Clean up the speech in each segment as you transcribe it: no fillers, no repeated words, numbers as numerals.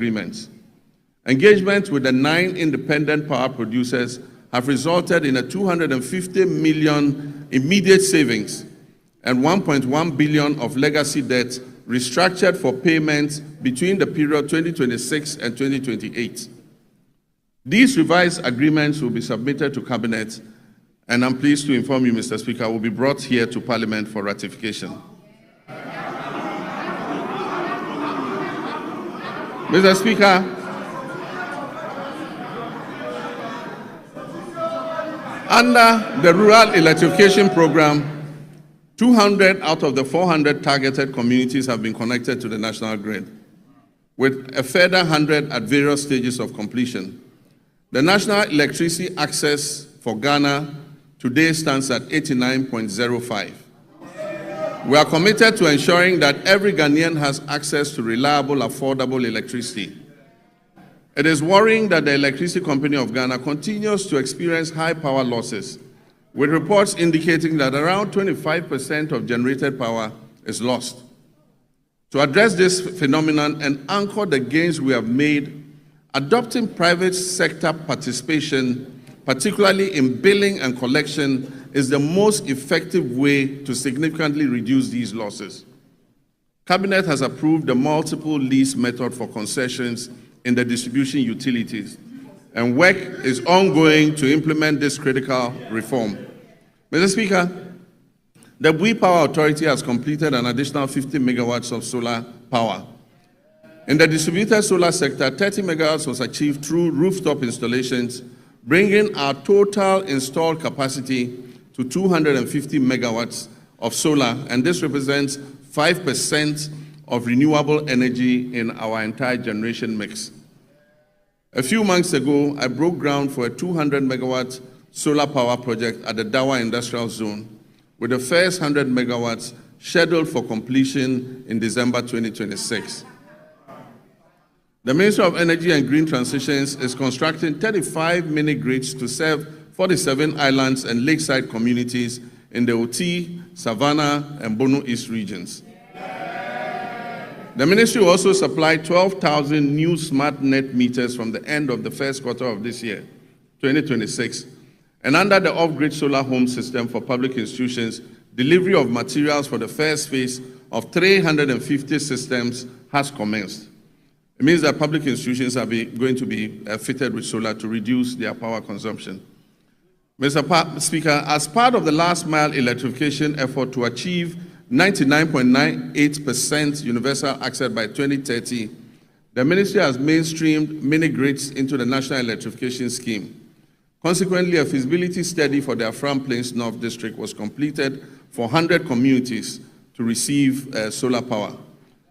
agreements. Engagements with the 9 independent power producers have resulted in a 250 million immediate savings and 1.1 billion of legacy debt restructured for payments between the period 2026 and 2028. These revised agreements will be submitted to Cabinet, and I'm pleased to inform you, Mr. Speaker, will be brought here to Parliament for ratification. Mr. Speaker, under the Rural Electrification Program, 200 out of the 400 targeted communities have been connected to the national grid, with a further 100 at various stages of completion. The national electricity access for Ghana today stands at 89.05. We are committed to ensuring that every Ghanaian has access to reliable, affordable electricity. It is worrying that the Electricity Company of Ghana continues to experience high power losses, with reports indicating that around 25% of generated power is lost. To address this phenomenon and anchor the gains we have made, adopting private sector participation, particularly in billing and collection, is the most effective way to significantly reduce these losses. Cabinet has approved the multiple lease method for concessions in the distribution utilities, and work is ongoing to implement this critical reform. Mr. Speaker, the Bui Power Authority has completed an additional 50 megawatts of solar power. In the distributed solar sector, 30 megawatts was achieved through rooftop installations, bringing our total installed capacity to 250 megawatts of solar, and this represents 5% of renewable energy in our entire generation mix. A few months ago, I broke ground for a 200 megawatt solar power project at the Dawa Industrial Zone, with the first 100 megawatts scheduled for completion in December 2026. The Ministry of Energy and Green Transitions is constructing 35 mini-grids to serve 47 islands and lakeside communities in the Oti, Savannah, and Bono East regions. The ministry will also supply 12,000 new smart net meters from the end of the first quarter of this year, 2026. And under the off-grid solar home system for public institutions, delivery of materials for the first phase of 350 systems has commenced. It means that public institutions are going to be fitted with solar to reduce their power consumption. Mr. Speaker, as part of the last mile electrification effort to achieve 99.98% universal access by 2030, the ministry has mainstreamed mini-grids into the National Electrification Scheme. Consequently, a feasibility study for the Afram Plains North District was completed for 100 communities to receive solar power,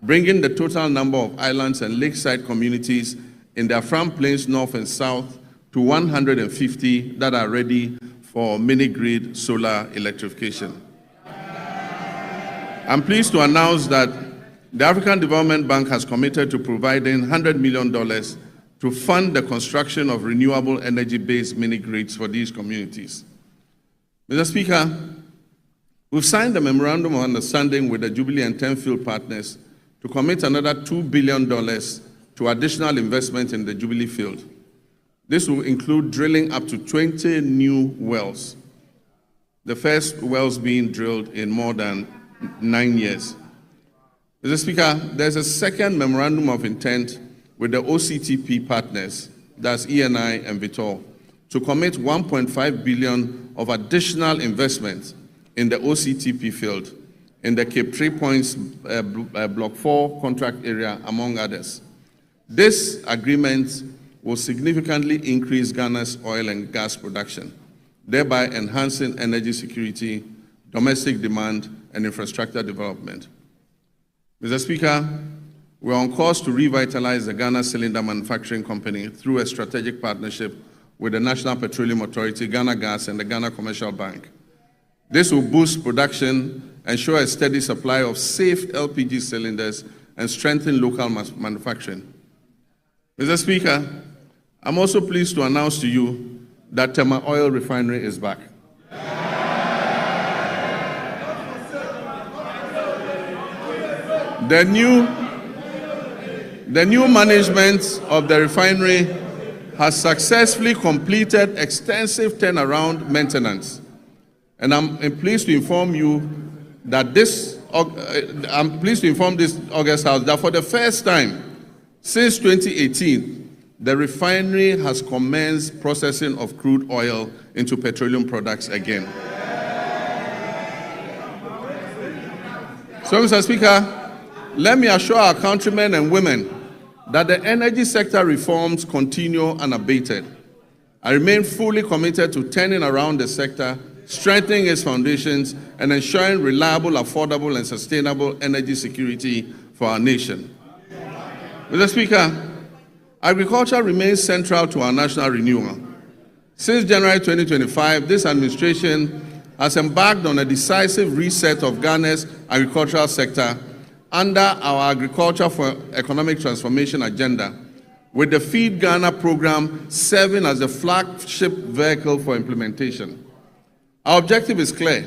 bringing the total number of islands and lakeside communities in the Afram Plains North and South to 150 that are ready for mini-grid solar electrification. I'm pleased to announce that the African Development Bank has committed to providing $100 million to fund the construction of renewable energy-based mini-grids for these communities. Mr. Speaker, we've signed a memorandum of understanding with the Jubilee and Tenfield partners to commit another $2 billion to additional investment in the Jubilee field. This will include drilling up to 20 new wells, the first wells being drilled in more than 9 years. Mr. Speaker, there's a second memorandum of intent with the OCTP partners, that's ENI and Vitol, to commit 1.5 billion of additional investment in the OCTP field in the Cape 3 Points Block 4 contract area, among others. This agreement will significantly increase Ghana's oil and gas production, thereby enhancing energy security, domestic demand, and infrastructure development. Mr. Speaker, we're on course to revitalize the Ghana Cylinder Manufacturing Company through a strategic partnership with the National Petroleum Authority, Ghana Gas, and the Ghana Commercial Bank. This will boost production, ensure a steady supply of safe LPG cylinders, and strengthen local manufacturing. Mr. Speaker, I'm also pleased to announce to you that Tema Oil Refinery is back. The new management of the refinery has successfully completed extensive turnaround maintenance. And I'm pleased to inform you that this August House that for the first time since 2018, the refinery has commenced processing of crude oil into petroleum products again. So, Mr. Speaker, let me assure our countrymen and women that the energy sector reforms continue unabated. I remain fully committed to turning around the sector, strengthening its foundations, and ensuring reliable, affordable, and sustainable energy security for our nation. Mr. Speaker, agriculture remains central to our national renewal. Since January 2025, this administration has embarked on a decisive reset of Ghana's agricultural sector under our Agriculture for Economic Transformation agenda, with the Feed Ghana program serving as the flagship vehicle for implementation. Our objective is clear: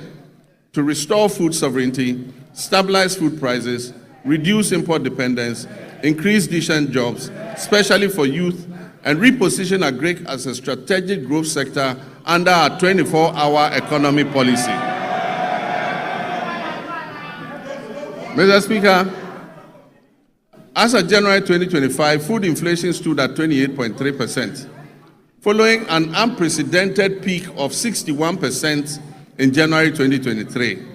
to restore food sovereignty, stabilize food prices, reduce import dependence, increase decent jobs, especially for youth, and reposition agri as a strategic growth sector under our 24-hour economy policy. Mr. Speaker, as of January 2025, food inflation stood at 28.3%, following an unprecedented peak of 61% in January 2023.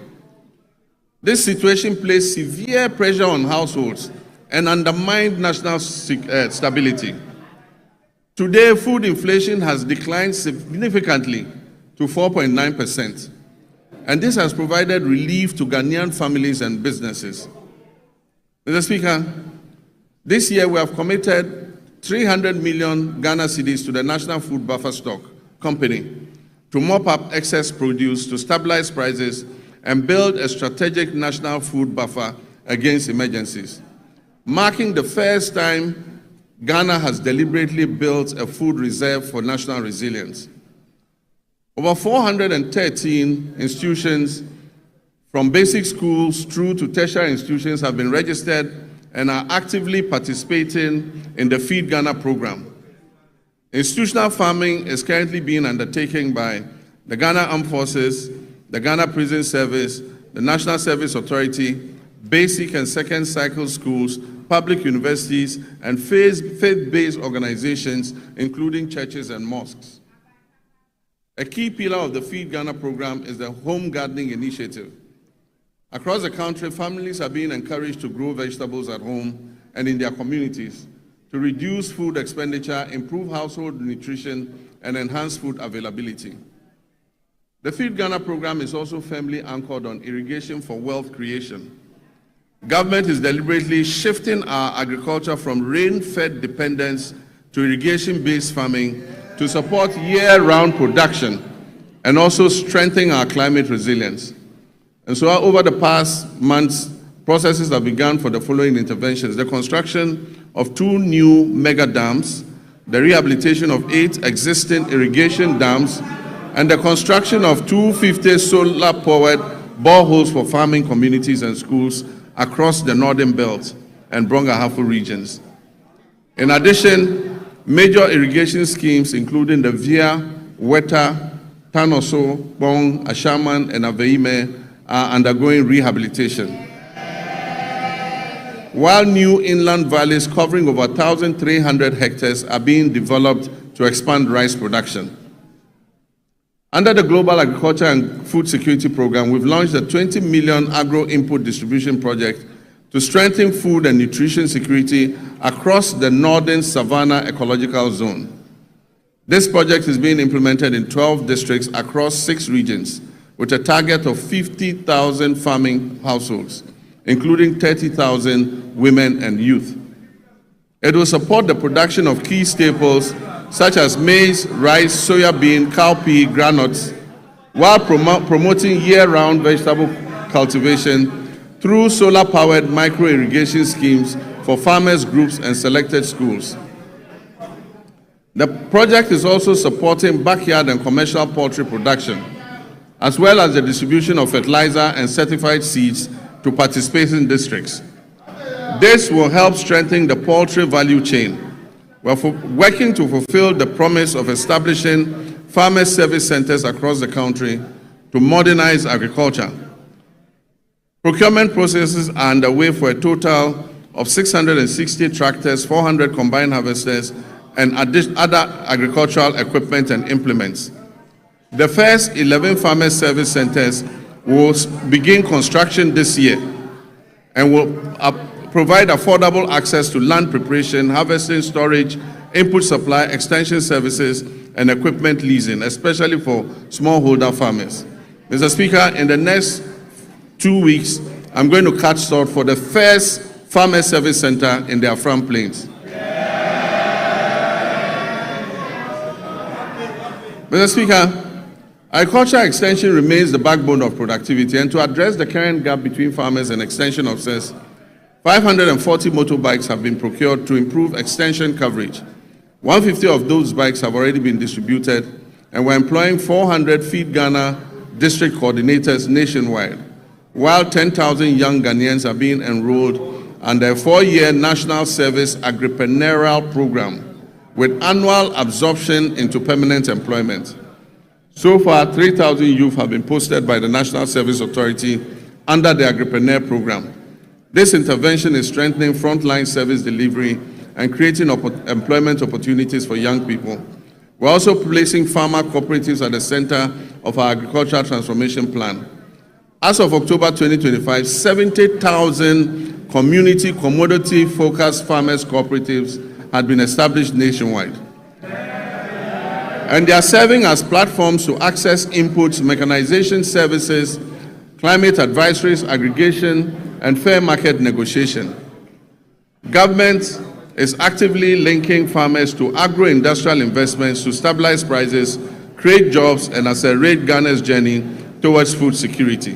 This situation placed severe pressure on households and undermined national stability. Today, food inflation has declined significantly to 4.9%, and this has provided relief to Ghanaian families and businesses. Mr. Speaker, this year we have committed 300 million Ghana cedis to the National Food Buffer Stock Company to mop up excess produce, to stabilize prices, and build a strategic national food buffer against emergencies, marking the first time Ghana has deliberately built a food reserve for national resilience. Over 413 institutions, from basic schools through to tertiary institutions, have been registered and are actively participating in the Feed Ghana program. Institutional farming is currently being undertaken by the Ghana Armed Forces, the Ghana Prison Service, the National Service Authority, basic and second cycle schools, public universities, and faith-based organizations, including churches and mosques. A key pillar of the Feed Ghana program is the home gardening initiative. Across the country, families are being encouraged to grow vegetables at home and in their communities to reduce food expenditure, improve household nutrition, and enhance food availability. The Feed Ghana program is also firmly anchored on irrigation for wealth creation. Government is deliberately shifting our agriculture from rain-fed dependence to irrigation-based farming to support year-round production and also strengthen our climate resilience. And so over the past months, processes have begun for the following interventions: the construction of 2 new mega dams, the rehabilitation of 8 existing irrigation dams, and the construction of 250 solar-powered boreholes for farming communities and schools across the Northern Belt and Brong-Ahafo regions. In addition, major irrigation schemes, including the Via, Weta, Tanoso, Bong, Ashaman, and Aveime, are undergoing rehabilitation, while new inland valleys covering over 1,300 hectares are being developed to expand rice production. Under the Global Agriculture and Food Security Program, we've launched a 20 million agro-input distribution project to strengthen food and nutrition security across the Northern Savannah Ecological Zone. This project is being implemented in 12 districts across 6 regions, with a target of 50,000 farming households, including 30,000 women and youth. It will support the production of key staples such as maize, rice, soya bean, cowpea, granules, while promoting year-round vegetable cultivation through solar-powered micro-irrigation schemes for farmers groups and selected schools. The project is also supporting backyard and commercial poultry production, as well as the distribution of fertilizer and certified seeds to participating districts. This will help strengthen the poultry value chain. We're working to fulfill the promise of establishing farmer service centers across the country to modernize agriculture. Procurement processes are underway for a total of 660 tractors, 400 combine harvesters, and other agricultural equipment and implements. The first 11 farmer service centers will begin construction this year and will provide affordable access to land preparation, harvesting, storage, input supply, extension services, and equipment leasing, especially for smallholder farmers. Mr. Speaker, in the next 2 weeks, I'm going to cut short for the first farmer service center in the Afram Plains. Mr. Speaker, agricultural extension remains the backbone of productivity, and to address the current gap between farmers and extension officers, 540 motorbikes have been procured to improve extension coverage. 150 of those bikes have already been distributed, and we're employing 400 Feed Ghana district coordinators nationwide, while 10,000 young Ghanaians are being enrolled under a 4-year national service agripreneurial program with annual absorption into permanent employment. So far, 3,000 youth have been posted by the National Service Authority under the Agripreneur program. This intervention is strengthening frontline service delivery and creating employment opportunities for young people. We're also placing farmer cooperatives at the center of our agricultural transformation plan. As of October 2025, 70,000 community commodity-focused farmers cooperatives had been established nationwide. And they are serving as platforms to access inputs, mechanization services, climate advisories, aggregation, and fair market negotiation. Government is actively linking farmers to agro-industrial investments to stabilize prices, create jobs, and accelerate Ghana's journey towards food security.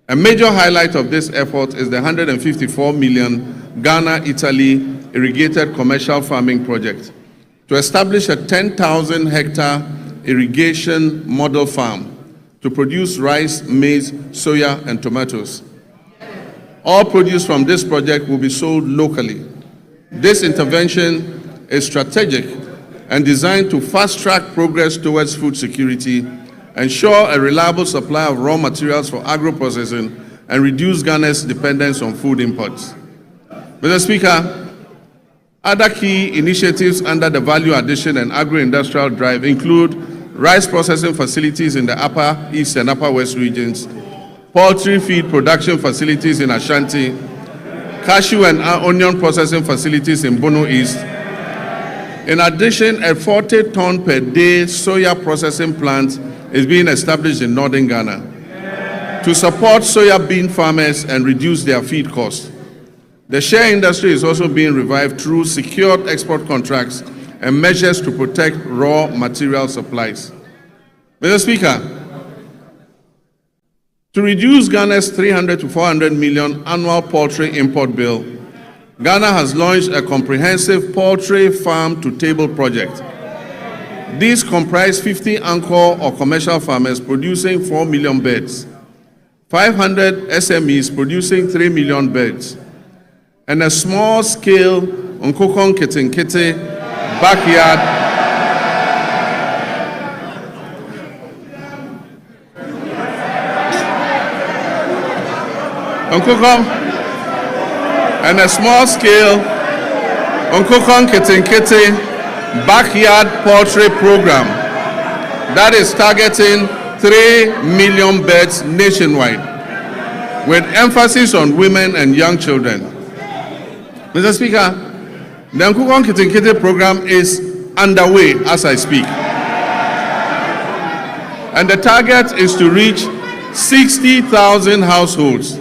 A major highlight of this effort is the 154 million Ghana-Italy irrigated commercial farming project to establish a 10,000-hectare irrigation model farm to produce rice, maize, soya, and tomatoes. All produce from this project will be sold locally. This intervention is strategic and designed to fast-track progress towards food security, ensure a reliable supply of raw materials for agro-processing, and reduce Ghana's dependence on food imports. Mr. Speaker, other key initiatives under the Value Addition and Agro-Industrial Drive include rice processing facilities in the Upper East and Upper West regions, poultry feed production facilities in Ashanti, cashew and onion processing facilities in Bono East. In addition, a 40-ton per day soya processing plant is being established in northern Ghana to support soya bean farmers and reduce their feed costs. The share industry is also being revived through secured export contracts and measures to protect raw material supplies. Mr. Speaker, to reduce Ghana's 300 to 400 million annual poultry import bill, Ghana has launched a comprehensive poultry farm-to-table project. These comprise 50 anchor or commercial farmers producing 4 million birds, 500 SMEs producing 3 million birds, and a small-scale Nkokon Kitinkiti backyard and a small-scale Nkokon Kitinkiti backyard poultry program that is targeting 3 million birds nationwide, with emphasis on women and young children. Mr. Speaker, the Nkokon Kitinkiti program is underway as I speak, and the target is to reach 60,000 households.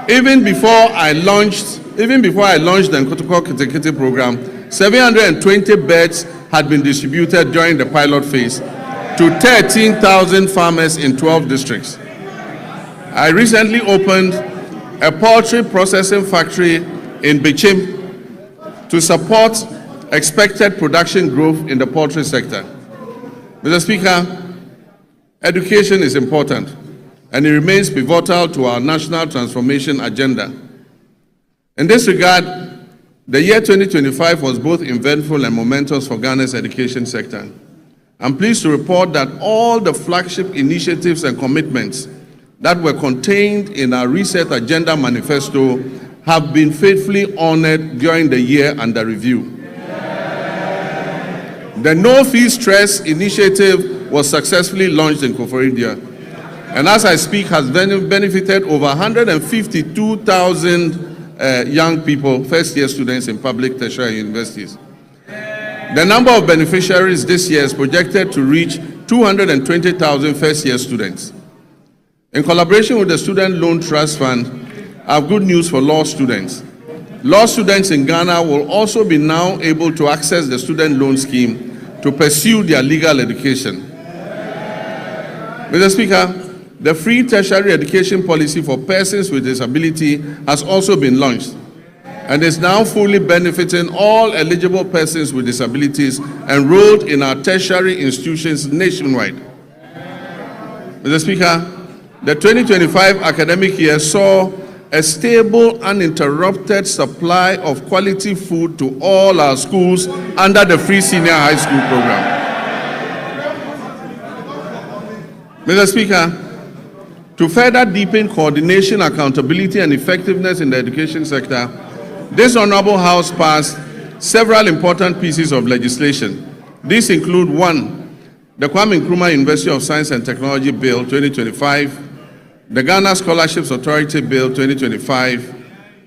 Even before I launched the Nkokon Kitinkiti program, 720 beds had been distributed during the pilot phase to 13,000 farmers in 12 districts. I recently opened a poultry processing factory in Bichim to support expected production growth in the poultry sector. Mr. Speaker, education is important, and it remains pivotal to our national transformation agenda. In this regard, the year 2025 was both eventful and momentous for Ghana's education sector. I'm pleased to report that all the flagship initiatives and commitments that were contained in our Reset Agenda Manifesto have been faithfully honored during the year under review. The No Fee Stress initiative was successfully launched in Koforidua, and as I speak has benefited over 152,000 young people, first-year students in public tertiary universities. The number of beneficiaries this year is projected to reach 220,000 first-year students. In collaboration with the Student Loan Trust Fund, I have good news for law students. Law students in Ghana will also be now able to access the student loan scheme to pursue their legal education. Mr. Speaker, the free tertiary education policy for persons with disability has also been launched and is now fully benefiting all eligible persons with disabilities enrolled in our tertiary institutions nationwide. Mr. Speaker, the 2025 academic year saw a stable, uninterrupted supply of quality food to all our schools under the free senior high school program. Mr. Speaker, to further deepen coordination, accountability, and effectiveness in the education sector, this Honorable House passed several important pieces of legislation. These include: 1, the Kwame Nkrumah University of Science and Technology Bill 2025, the Ghana Scholarships Authority Bill 2025,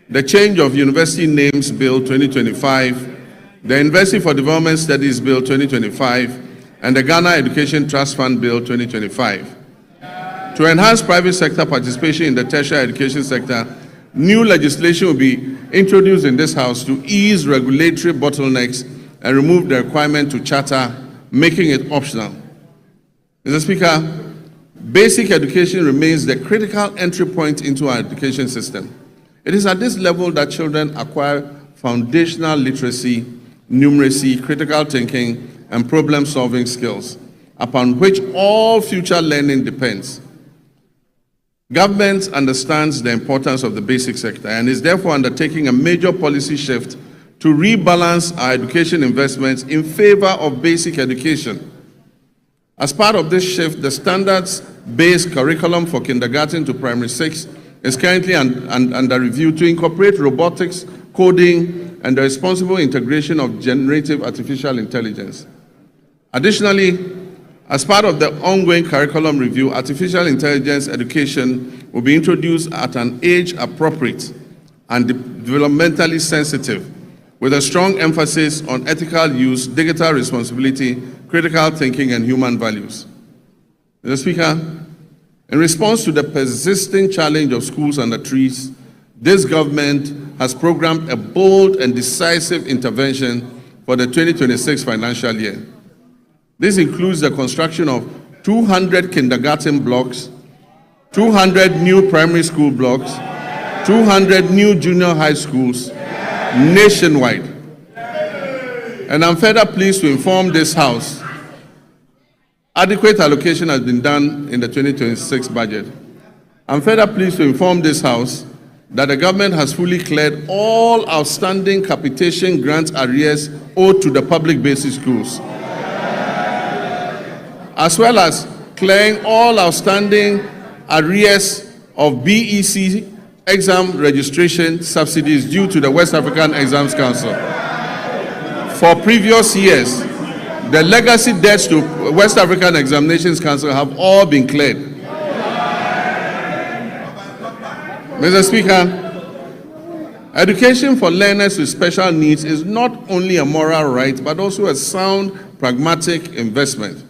the Change of University Names Bill 2025, the University for Development Studies Bill 2025, and the Ghana Education Trust Fund Bill 2025. To enhance private sector participation in the tertiary education sector, new legislation will be introduced in this House to ease regulatory bottlenecks and remove the requirement to charter, making it optional. Mr. Speaker, basic education remains the critical entry point into our education system. It is at this level that children acquire foundational literacy, numeracy, critical thinking, and problem-solving skills, upon which all future learning depends. Government understands the importance of the basic sector and is therefore undertaking a major policy shift to rebalance our education investments in favor of basic education. As part of this shift, the standards-based curriculum for kindergarten to primary 6 is currently under review to incorporate robotics, coding, and the responsible integration of generative artificial intelligence. Additionally, as part of the ongoing curriculum review, artificial intelligence education will be introduced at an age appropriate and developmentally sensitive, with a strong emphasis on ethical use, digital responsibility, critical thinking, and human values. Mr. Speaker, in response to the persisting challenge of schools under trees, this government has programmed a bold and decisive intervention for the 2026 financial year. This includes the construction of 200 kindergarten blocks, 200 new primary school blocks, 200 new junior high schools nationwide. And I'm further pleased to inform this House adequate allocation has been done in the 2026 budget. I'm further pleased to inform this House that the government has fully cleared all outstanding capitation grant arrears owed to the public basic schools, as well as clearing all outstanding arrears of BEC exam registration subsidies due to the West African Exams Council. For previous years, the legacy debts to West African Examinations Council have all been cleared. Mr. Speaker, education for learners with special needs is not only a moral right, but also a sound, pragmatic investment.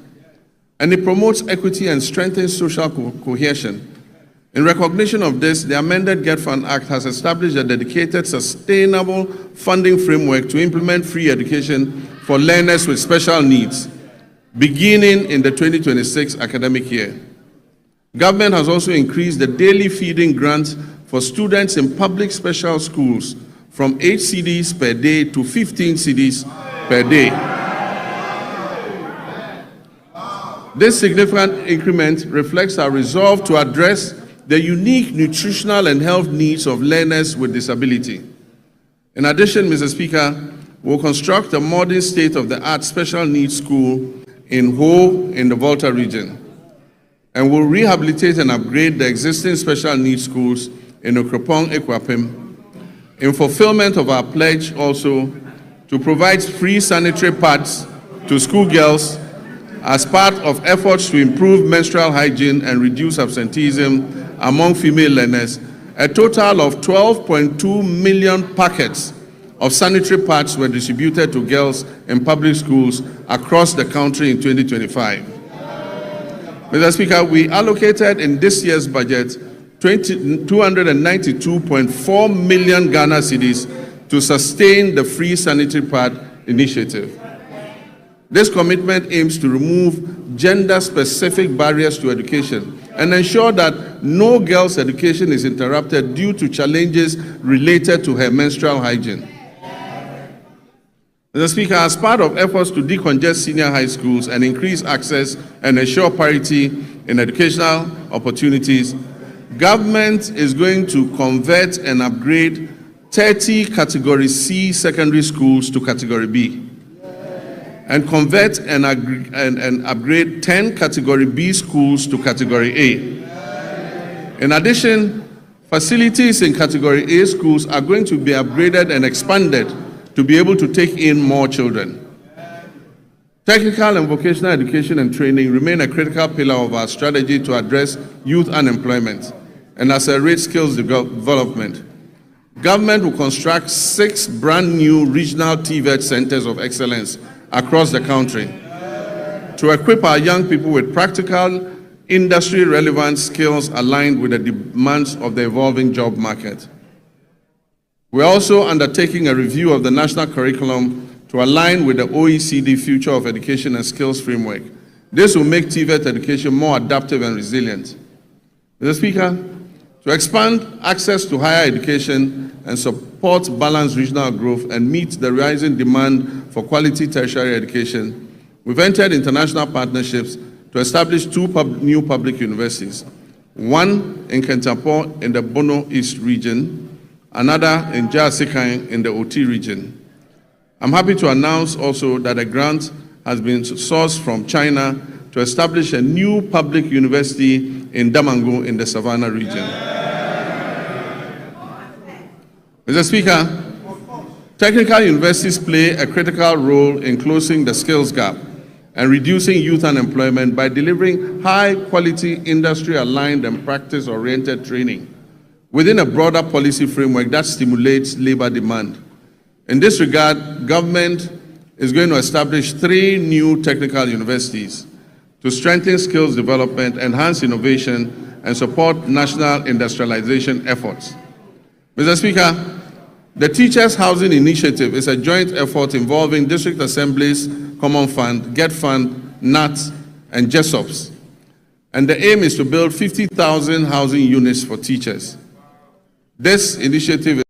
And it promotes equity and strengthens social cohesion. In recognition of this, the amended Get Fund Act has established a dedicated, sustainable funding framework to implement free education for learners with special needs, beginning in the 2026 academic year. Government has also increased the daily feeding grant for students in public special schools from 8 cedis per day to 15 cedis per day. This significant increment reflects our resolve to address the unique nutritional and health needs of learners with disability. In addition, Mr. Speaker, we'll construct a modern state-of-the-art special needs school in Ho in the Volta region, and we'll rehabilitate and upgrade the existing special needs schools in Okropong, Ekwapim, in fulfillment of our pledge also to provide free sanitary pads to schoolgirls as part of efforts to improve menstrual hygiene and reduce absenteeism among female learners. A total of 12.2 million packets of sanitary pads were distributed to girls in public schools across the country in 2025. Mr. Speaker, we allocated in this year's budget 292.4 million Ghana cedis to sustain the free sanitary pad initiative. This commitment aims to remove gender-specific barriers to education and ensure that no girl's education is interrupted due to challenges related to her menstrual hygiene. Mr. Speaker, as part of efforts to decongest senior high schools and increase access and ensure parity in educational opportunities, government is going to convert and upgrade 30 Category C secondary schools to Category B, and convert and upgrade 10 Category B schools to Category A. In addition, facilities in Category A schools are going to be upgraded and expanded to be able to take in more children. Technical and vocational education and training remain a critical pillar of our strategy to address youth unemployment and accelerate skills development. Government will construct 6 brand new regional TVET centers of excellence across the country to equip our young people with practical, industry-relevant skills aligned with the demands of the evolving job market. We're also undertaking a review of the national curriculum to align with the OECD Future of Education and Skills Framework. This will make TVET education more adaptive and resilient. Mr. Speaker, to expand access to higher education and support balanced regional growth and meet the rising demand for quality tertiary education, we've entered international partnerships to establish 2 new public universities, one in Kentapo in the Bono East region, another in Jasikan in the OT region. I'm happy to announce also that a grant has been sourced from China to establish a new public university in Damango in the Savannah region. Mr. Speaker, technical universities play a critical role in closing the skills gap and reducing youth unemployment by delivering high-quality, industry-aligned and practice-oriented training within a broader policy framework that stimulates labor demand. In this regard, government is going to establish 3 new technical universities to strengthen skills development, enhance innovation, and support national industrialization efforts. Mr. Speaker, the Teachers Housing Initiative is a joint effort involving District Assemblies, Common Fund, Get Fund, NAT, and JESOPs. And the aim is to build 50,000 housing units for teachers. This initiative